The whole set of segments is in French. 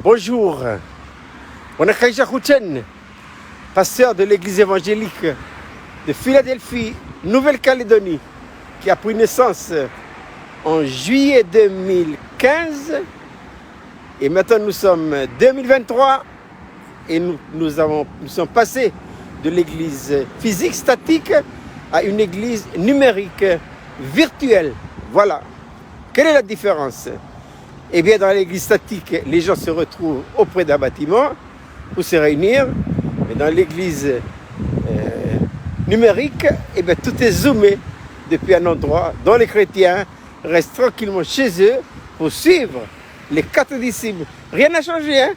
Bonjour, on est Khaïja Khouchen, pasteur de l'église évangélique de Philadelphie, Nouvelle-Calédonie, qui a pris naissance en juillet 2015. Et maintenant nous sommes 2023 et nous sommes passés de l'église physique statique à une église numérique virtuelle. Voilà. Quelle est la différence? Eh bien, dans l'église statique, les gens se retrouvent auprès d'un bâtiment pour se réunir. Mais dans l'église numérique, eh bien, tout est zoomé depuis un endroit dont les chrétiens restent tranquillement chez eux pour suivre les 4 disciples. Rien n'a changé, hein?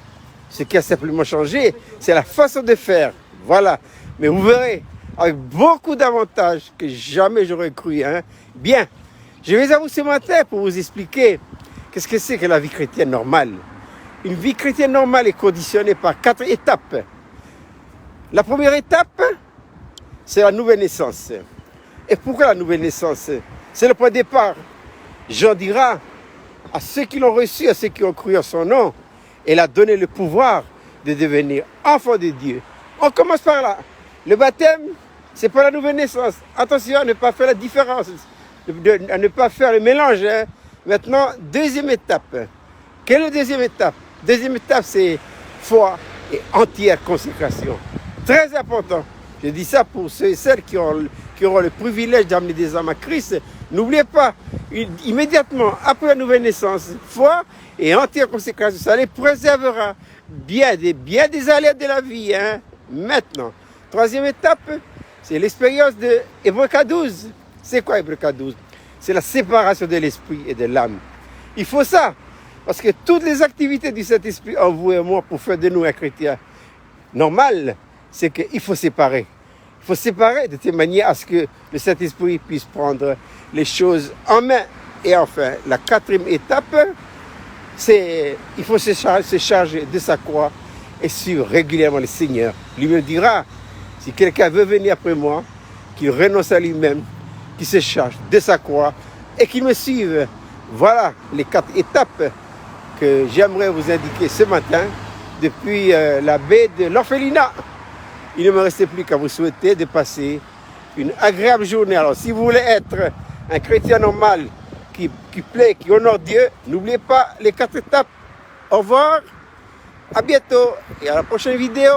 Ce qui a simplement changé, c'est la façon de faire. Voilà. Mais vous verrez, avec beaucoup d'avantages que jamais j'aurais cru. Hein? Bien, je vais à vous ce matin pour vous expliquer qu'est-ce que c'est que la vie chrétienne normale. Une vie chrétienne normale est conditionnée par 4 étapes. La première étape, c'est la nouvelle naissance. Et pourquoi la nouvelle naissance? C'est le point de départ. Jean dira à ceux qui l'ont reçu, à ceux qui ont cru en son nom, il a donné le pouvoir de devenir enfant de Dieu. On commence par là. Le baptême, c'est pas la nouvelle naissance. Attention à ne pas faire la différence, à ne pas faire le mélange. Hein. Maintenant, deuxième étape. Quelle est la deuxième étape? Deuxième étape, c'est foi et entière consécration. Très important. Je dis ça pour ceux et celles qui auront le privilège d'amener des âmes à Christ. N'oubliez pas, immédiatement après la nouvelle naissance, foi et entière consécration, ça les préservera bien des aléas de la vie. Hein. Maintenant, troisième étape, c'est l'expérience de Hébreux 12. C'est quoi Hébreux 12? C'est la séparation de l'esprit et de l'âme. Il faut ça, parce que toutes les activités du Saint-Esprit en vous et moi pour faire de nous un chrétien normal, c'est qu'il faut séparer. Il faut séparer de telle manière à ce que le Saint-Esprit puisse prendre les choses en main. Et enfin, la quatrième étape, c'est il faut se charger de sa croix et suivre régulièrement le Seigneur. Lui-même dira, si quelqu'un veut venir après moi, qu'il renonce à lui-même, qu'il se charge de sa croix et qu'il me suive. Voilà les 4 étapes que j'aimerais vous indiquer ce matin depuis la baie de l'orphelinat. Il ne me restait plus qu'à vous souhaiter de passer une agréable journée. Alors si vous voulez être un chrétien normal qui plaît, qui honore Dieu, n'oubliez pas les 4 étapes. Au revoir, à bientôt et à la prochaine vidéo.